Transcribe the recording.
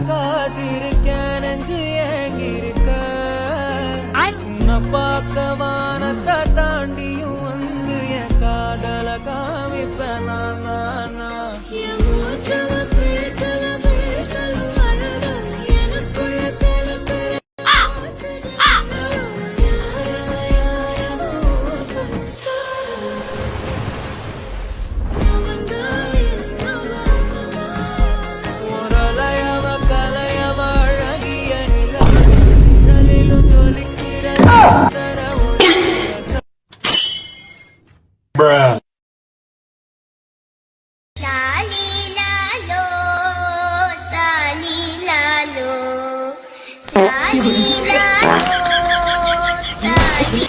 காத்திருக்கேன் நெஞ்சு ஏங்கிருக்க உன்னை பார்க்க வானத்தை தாண்டியும் வந்து என் காதல காமிப்பேன் நான் Bruh. Lali lalo, tali lalo, tali lalo, tali.